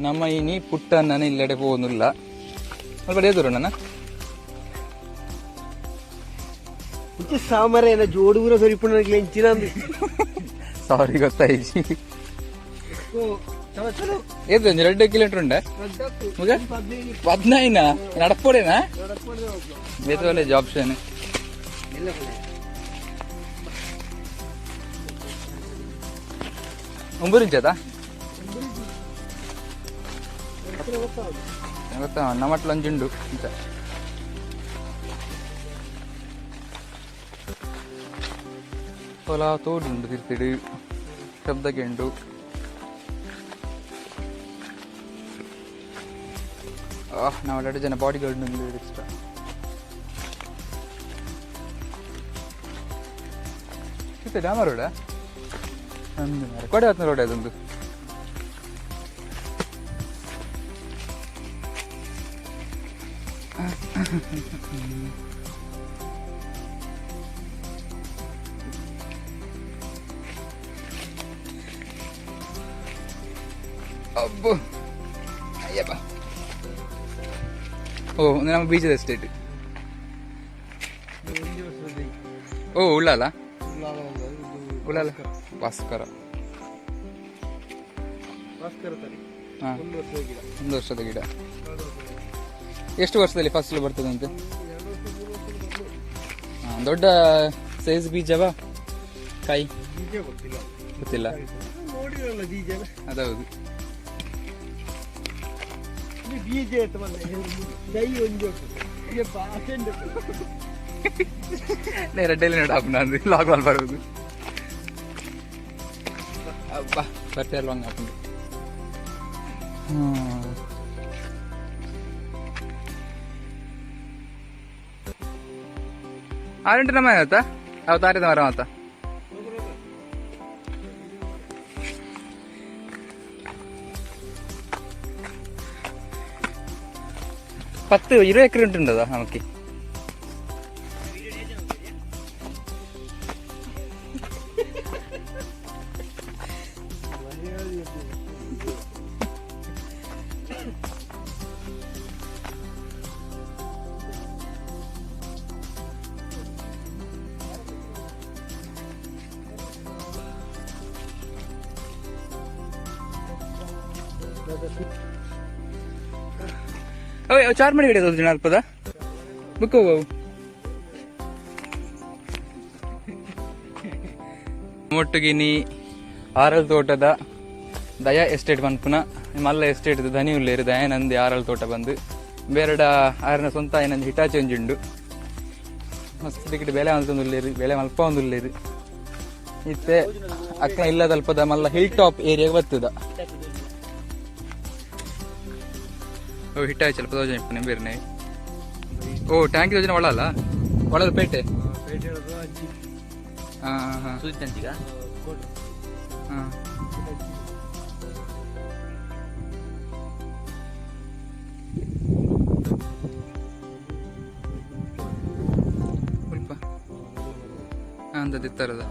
ನಮ್ಮ ಇನಿ ಪುಟ್ಟಣ್ಣನ ಇಲ್ಲೆಡೆ പോകുന്നിಲ್ಲ ಸ್ವಲ್ಪ ಎದುರು ನನ್ನ ಸಾಮರೇನ ಜೋಡೂರ ಸರಿಪುಣ್ಣ ಎಂಚಿನ ಸಾರಿ ಗೊತ್ತಾಯ್ತು ಏದು 2 ಕಿಲೋಮೀಟರ್ ಉಂಡೆ 15 ನಡಪೋಡೇನಾ ಬೇತವಲ್ಲೇ ಜಾಬ್ ಶೇನೆ ಒಂಬರಿಂಚದ ಗೊತ್ತಾ ನಮ್ಮಟ್ಲು ಅಂಜುಂಡು ಅಂತ ಹೊಲ ತೋಡುಂಡು ತಿರ್ತಿಡು ಶಬ್ದಗೆಂಡು ನಾವು 2 ಜನ ಬಾಡಿ ಗಾರ್ಡ್ ಇಷ್ಟ ಇತ್ತೆ ಡ್ಯಾಮ ರೋಡ ಕೊಡೆ ಹೊತ್ತಿನ ರೋಡ್ ಅದೊಂದು ಅಬ್ಬು ಅಯ್ಯಪ್ಪ ಓ ನಮ್ಮ ಬೀಚದ ಎಸ್ಟೇಟ್ ಓ ಉಳ್ಳಾಲ ಉಳ್ಳಾಲ ಭಾಸ್ಕರ ಹಾಂ 1 ವರ್ಷದ ಗಿಡ ಎಷ್ಟು ವರ್ಷದಲ್ಲಿ ಫಸಲು ಬರ್ತದಂತೆ ಹಾಂ ದೊಡ್ಡ ಸೈಜ್ ಬೀಜವಾ ಕಾಯಿ ಗೊತ್ತಿಲ್ಲ ಅದೌದು ರೆಡ್ಡಲ್ಲಿ ನೋಡಪ್ಪ ನಾನು ಲಾಗ್ ಅಲ್ಲಿ ಬರೋದು ಅಬ್ಬಾ ಬಟ್ಟೆ ಎಲ್ಲ ಹಂಗೆ ಹಾಕೊಂಡು ಆರೆಂಟು ನಮ್ಮ ಆಯ್ತಾ ಅವತ್ತು ಆರಿದ ಮರ ಆತ പത്ത് 20 ഏക്കർ ഉണ്ടോ നമുക്ക് ಚಾರ್ ಮಡಿ ಕಡೆ ಜನ ಅಲ್ಪದ ಬುಕ್ ಮೊಟ್ಟಗಿನಿ ಆರಲ್ ತೋಟದ ದಯಾ ಎಸ್ಟೇಟ್ ಪನ್ಪುನ ಮಲ್ಲ ಎಸ್ಟೇಟ್ ಧನಿ ಉಳ್ಳೇರು ದಯಾನಂದಿ ಆರಲ್ ತೋಟ ಬಂದು ಬೇರೆಡ ಆರನ ಸ್ವಂತ ಏನಂದು ಹಿಟಾಚಿ ಒಂಜುಂಡು ಮಸ್ತ್ ಟಿಕೆಟ್ ಬೆಲೆ ಮಲ್ತೊಂದುಲ್ಲೇರು ಬೆಲೆ ಮಲ್ಪ ಒಂದುಲ್ಲೇರು ಇತ್ತೆ ಅಕ್ಕ ಇಲ್ಲದಲ್ಪದ ಮಲ್ಲ ಹಿಲ್ ಟಾಪ್ ಏರಿಯಾಗೆ ಬರ್ತದ ಓ ಹಿಟ್ಟಾಯ್ತು ಸ್ವಲ್ಪ ಯೋಜನೆ ಇಪ್ಪನೆ ಬೇರೆ ಓ ಟ್ಯಾಂಕ್ ಯೋಜನೆ ಒಳ ಅಲ್ಲ ಒಳದ ಪೇಟೆ ಹಾಂ ಹಾಂ ಸುದ್ದಿ ಹಾಂ ಸ್ವಲ್ಪ ಅಂತದಿತ್ತಾರದ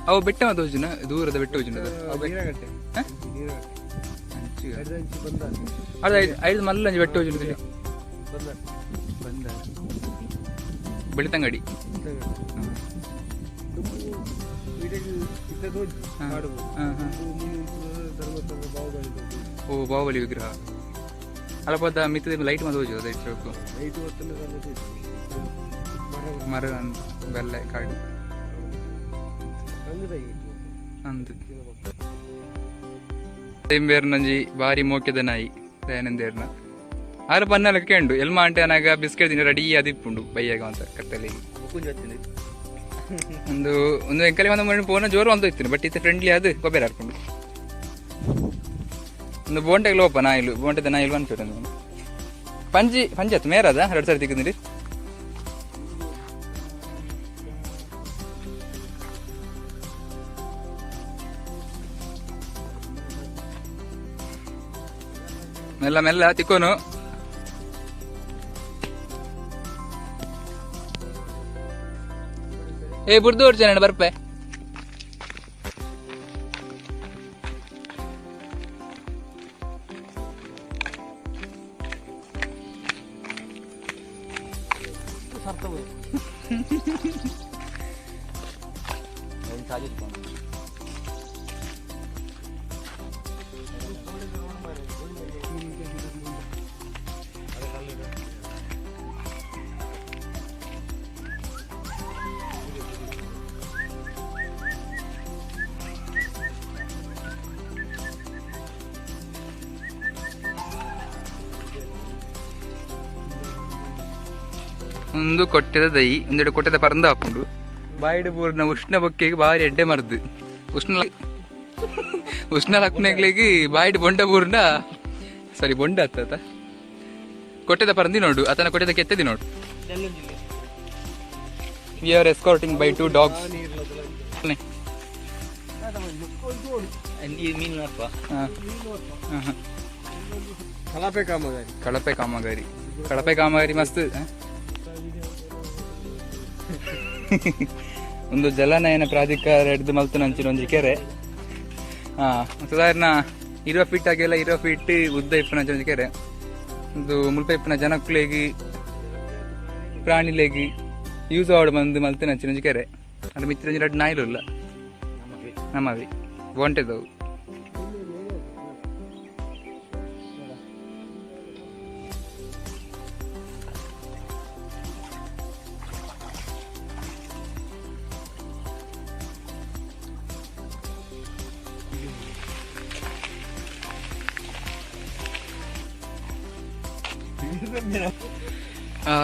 ಅವು ಬೆಟ್ಟ ಮತ್ತು ಹೋಜಿನ ದೂರದ ಬೆಟ್ಟ ಹೋಜಿನ ಅದು 5 ಮಲ್ಲಂಜಿ ಬೆಟ್ಟ ಹೋಜಿನ ಬಂದ ಬೆಳಿತಂಗಡಿ ಓ ಬಾಹುಬಲಿ ವಿಗ್ರಹ ಅಲ್ಲಪದ ಮಿತ್ತದ ಲೈಟ್ ಮತ್ತು ಹೋಜು ಲೈಟ್ ಮರ ಬೆಲ್ಲ ಕಾಡು ನಂಜಿ ಬಾರಿ ಮೋಕ್ಯದ ನಾಯಿ ದಯಾನಂದೇರ್ನ ಆರು ಪನ್ನಲಕ್ಕೆ ಉಂಡು ಎಲ್ಮ ಅಂಟೆ ಅನಾಗ ಬಿಸ್ಕೆಟ್ ದಿನ ರೆಡಿ ಅದಿಪ್ಪುಂಡು ಬೈಯಾಗ ಅಂತ ಕತ್ತಲಿ ಒಂದು ಎಂಕಲಿ ಒಂದು ಪೋನ ಜೋರು ಅಂತ ಇತ್ತು ಬಟ್ ಇತ್ತೆ ಫ್ರೆಂಡ್ಲಿ ಅದು ಕೊಬ್ಬರಿ ಹಾಕೊಂಡು ಒಂದು ಬೋಂಟೆಗೆ ಲೋಪ ನಾಯಿಲು ಬೋಂಟದ ನಾಯಿಲು ಅನ್ಪೇರು ಪಂಚಾಯತ್ ಮೇರದ 2 ಸಾರಿ ತಿಕ್ಕಿದ್ರಿ ಮೆಲ್ಲ ಮೆಲ್ಲ ತಿಕ್ಕೋನು ಏ ಬುರ್ದು ಹೊಡ್ಚೇನೆ ಬರ್ಪೆ ಒಂದು ಕೊಟ್ಟೆದ ದೈ ಒಂದೆರಡು ಕೊಟ್ಟೆದ ಪರಂದ ಹಾಕೊಂಡು ಬಾಯಿಡು ಪೂರ್ಣ ಉಷ್ಣ ಬೊಕ್ಕೆಗೆ ಬಾರಿ ಎಡ್ಡೆ ಮರದು ಉಷ್ಣ ಲಕ್ನೆಗ್ಲಿಗೆ ಬಾಯಿಡು ಬೊಂಡ ಪೂರ್ಣ ಸಾರಿ ಬೊಂಡ ಹತ್ತ ಕೊಟ್ಟೆದ ಪರಂದಿ ನೋಡು ಆತನ ಕೊಟ್ಟೆದ ಕೆತ್ತದಿ ನೋಡು. We are escorting by 2 dogs. ಕಳಪೆ ಕಾಮಗಾರಿ ಮಸ್ತ್. ಒಂದು ಜಲನಯನ ಪ್ರಾಧಿಕಾರ ಹಿಡಿದು ಮಲ್ತುನಂಚಿನ ಒಂಜಿ ಕೆರೆ. ಸಾಧಾರಣ 20 ಫೀಟ್ ಆಗಿಲ್ಲ, 20 ಫೀಟ್ ಉದ್ದ ಇಪ್ಪನಂಚ ಒಂಜಿ ಕೆರೆ. ಒಂದು ಮುಲ್ಪ ಇಪ್ಪನ ಜನಕ್ಕುಲೇಗಿ ಪ್ರಾಣಿಲೇಗಿ ಯೂಸ್ ಆವಡ್ ಬಂದು ಮಲ್ತುನಂಚಿನ ಒಂಜಿ ಕೆರೆ. ಅದು ಮಿತ್ರ ಒಂಜಿ 2 ನಾಯಿಲು ಇಲ್ಲ ನಮ್ಮವಿ ಒಂಟೆದವು.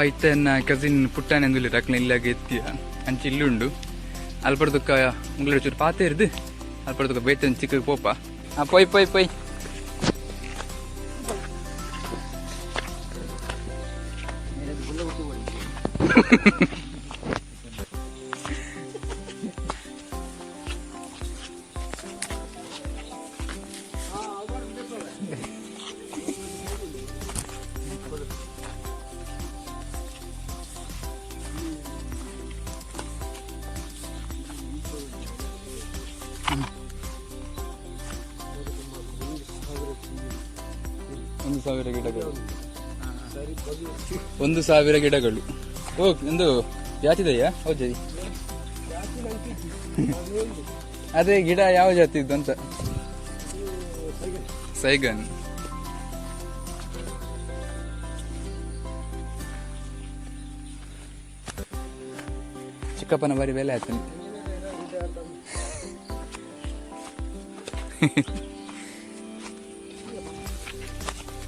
ಇತ್ತ ನನ್ನ ಕಸಿನ್ ಪುಟ್ಟಾನೆ ಅಂದುಲಿ ರಕ್ನ ಇಲ್ಲಾಗ ಎತ್ತಿಯ ಅಂಚಿ ಇಲ್ಲುಂಡು ಅಲ್ಪಡ್ದಕ್ಕ ಮುಂಗ್ಳ ಚೂರು ಪಾತೆ ಇರ್ದು ಅಲ್ಪಡ್ದಕ್ಕ ಬೇತನ್ ಚಿಕ್ಕ ಪೋಪ ಪೊಯ್ ಪೊಯ್ ಪೊಯ್ ಒಂದು ಸಾವಿರ ಗಿಡಗಳು. ಓ ಒಂದು ಜಾತಿದೆಯಾ? ಹೌದು ಜಾತಿ. ಅದೇ ಗಿಡ ಯಾವ ಜಾತಿ ಇದ್ದು ಅಂತ. ಸೈಗನ್. ಚಿಕ್ಕಪ್ಪನ ಬಾರಿ ಬೆಲೆ ಆಯ್ತಾನೆ.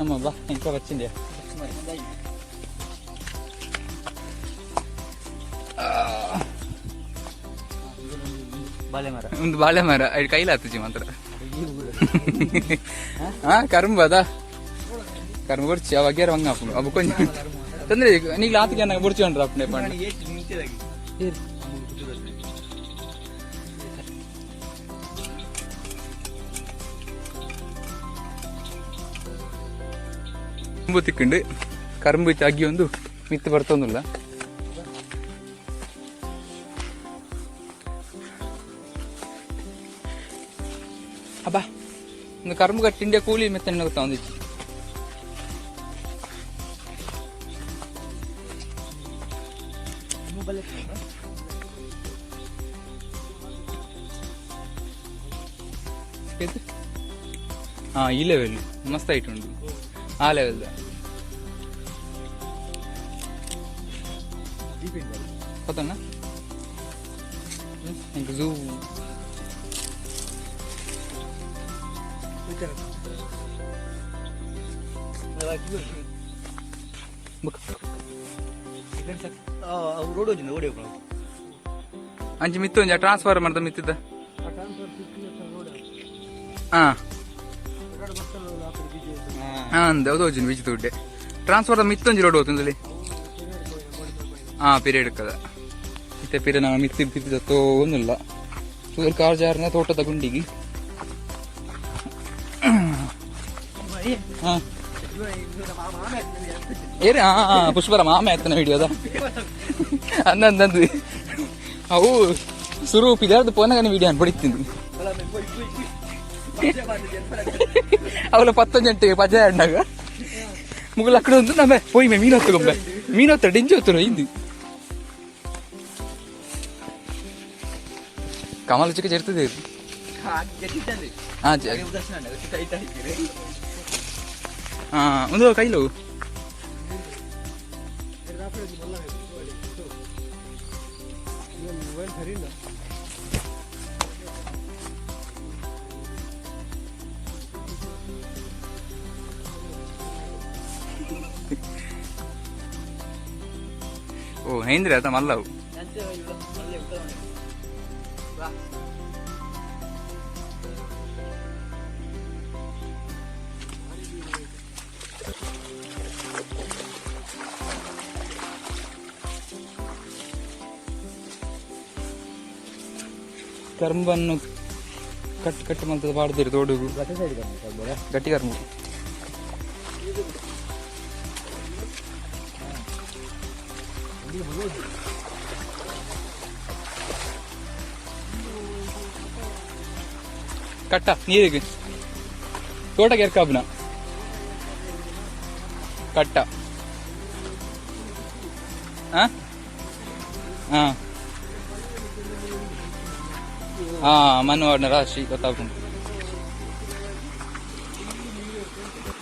ಅಮ್ಮ ಬಾ ಇಂಕ వచ్చింది. ಒಂದು ಬಾಳೆ ಮರ ಕೈಲ ಹತ್ತಜಿ ಮಾತ್ರ. ಕರುಂಬ ಅದ ಕರುಂಬ ಬುರ್ಚಿ ಅವಾಗ್ಯಾರ ಹಂಗ ಹಾಕೊಂಡು ಅವು ಕೊಂಚ ತಂದ್ರೆ ನೀಗ್ಲ ಆತಗೆ ನನಗೆ ಬುರ್ಚಿ ಹೊಂಡ್ರ ಅಪ್ಪನೆ ಪಣ್ಣ കറുമ്പ് തിക്കുണ്ട്. കറുമ്പ് ചാക്കി ഒന്ന് മിത്ത് പുറത്തൊന്നുമില്ല. അപ്പാ ഇന്ന് കറുമ്പ് കട്ടിന്റെ കൂലി മെത്തന്നെ താന്നിച്ചു. ഈ ലെവലിൽ മസ്തായിട്ടുണ്ട്. ആ ലെവലിൽ പത്തണ്ണ എനിക്ക് സൂ ಅಂಚೆ ಮಿತ್ತು ಒಂಜ ಟ್ರಾನ್ಸ್ಫರ್ ಮಾಡ್ದ ಮಿತ್ತಿದ್ದ. ಅಂದ ಅದು ಹೋಜಿನ ಬೀಚ್ ದುಡ್ಡೆ ಟ್ರಾನ್ಸ್ಫರ್ ಮಿತ್ತೊಂಜಿ ರೋಡ್ ಹೋಗ್ತಂದಲ್ಲಿ. ಪಿರಿಯಡ್ ಕದ ಮತ್ತೆ ಪಿರಿಯ ನಾವು ಮಿತ್ತಿ ತಿಪ್ಪಿದ ತೋನಿಲ್ಲ ಸೂರ್ ಕಾರ್ ಜಾರನ ತೋಟದ ಗುಂಡಿಗೆ. ಏರಿ ಪುಷ್ಪರ ಮಾಮ ಎತ್ತನ ಹಿಡಿಯೋದ ಅಂದಂದು ಅವು ಸುರು ಪಿದಾರ್ದು ಪೋನಾಗನ ವಿಡಿಯೋ ಅನ್ಪಡಿತೀನಿ. ಅವಳ 10 ಗಂಟೆಗೆ ಪಜ ಅಂಡಾಗ ಮುಗಲ್ ಅಕ್ಕಡ ಒಂದು ನಮ್ಮೆ ಪೋಯ್ ಮೀನು ಹೊತ್ತಗೊಂಬೆ ಮೀನು ಹೊತ್ತ ಡಿಂಜಿ ಹೊತ್ತರು ಹಿಂದಿ ಕಮಲ ಚಿಕ್ಕ ಇರ್ತದೆ ಹಾಂ ಒಂದು ಕೈಲು ಓ ಹೈಂದ್ರೆ ಆತ ಮಲ್ಲವು ಕರ್ಮನ್ನು ಕಟ್ಟು ಮಂತದ ಬಾಡ್ದಿರಿ ತೋಡುಗು ಗಟ್ಟಿ ಕರ್ಮ ಕಟ್ಟ ನೀರಿಗೆ ತೋಟಕ್ಕೆ ಎರ್ಕಾಬ್ನ ಕಟ್ಟ ಹಾ ಹಾ ಹಾ ಮನ್ವಾಡ್ನ ರಾಶಿ ಗೊತ್ತಾಗ್ತುಂಟು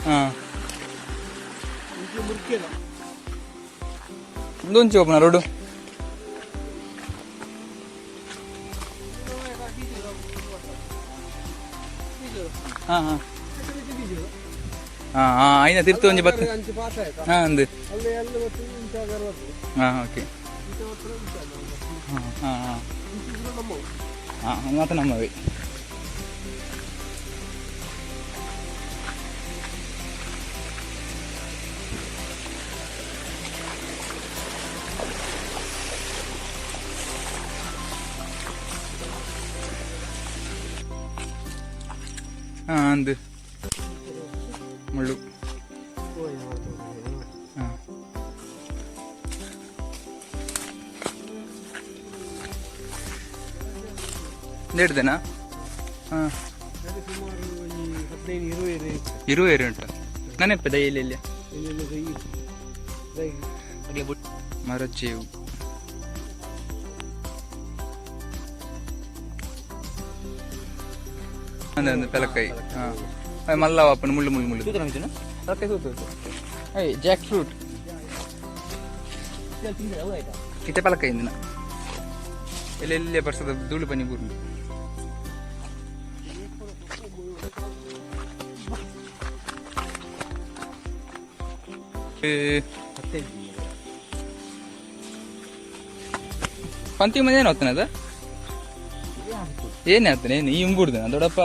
ಹಾ ಒಂದೊಂಚು ಓಪನ ರೋಡು ಹಾ ಹಾ ಹಾ ಹಾ ಐನ ತಿರ್ತು ಒಂಜಿ ಬತ್ತ ಹಾ ಅಂದು ಹಾ ಓಕೆ ಹಾ ಹಾ ಹಾ ಮಾತ್ರ ನಮ್ಮವೇ ಹಾ ಅಂದು ಮುಳ್ಳು ಹಾ ಹಿಡ್ದೇನಾ ಹಾಂ ಇರುವೇರು ಉಂಟು ನೆನಪೆ ದೈಯಲ್ಲಿ ಇಲ್ಲಿ ಮರಚೇವು ಅಂದ ಪೆಲಕಾಯಿ ಹಾಂ ಮಲ್ಲವಾಪನ ಮುಳ್ಳು ಮುಳ್ಳು ಮುಳ್ಳು ಪೆಲಕಾಯಿ ತೂತು ಏಯ್ ಜಾಕ್ ಫ್ರೂಟ್ ಇತ್ತೆ ಪೆಲಕಾಯಿ ಇಂದಿನ ಎಲ್ಲೆಲ್ಲೇ ಬರ್ಸದ ಧೂಳು ಪನಿ ಬೂರ್ನು ಪಂತಿ ಮಂದಿ ಏನು ಹೋಗ್ತಾನೆ ಅದ ಏನೇ ಆಗ್ತಾನೆ ಏನು ಈ ಇಂಬುಡ್ದಾನ ದೊಡ್ಡಪ್ಪ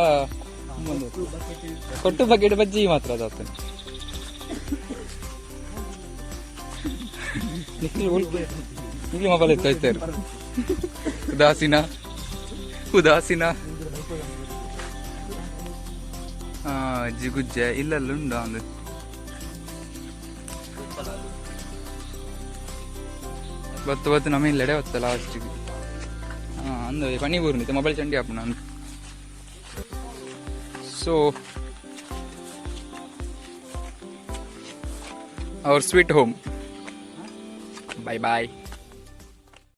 ಕೊಟ್ಟು ಬಕೆಟ್ ಬಜ್ಜಿ ಮಾತ್ರ ಅದು ಆಗ್ತಾನೆ ಇಲ್ಲಿ ಮೊಬೈಲ್ ಎತ್ತಾ ಇರು ಉದಾಸೀನ ಜಿಗುಜ್ಜ ಇಲ್ಲಲ್ಲುಂಡ ಒಂದು ಬತ್ತು ನಮ್ಮ ಇಲ್ಲೆಡೆ ಹೊತ್ತ ಲಾಸ್ಟಿಗೆ ಅಂದ ಪನಿ ಬೂರ್ನಿತೆ ಮೊಬೈಲ್ ಚಂಡಿ ಆಪಣ ಅಂದ್ so our sweet home bye bye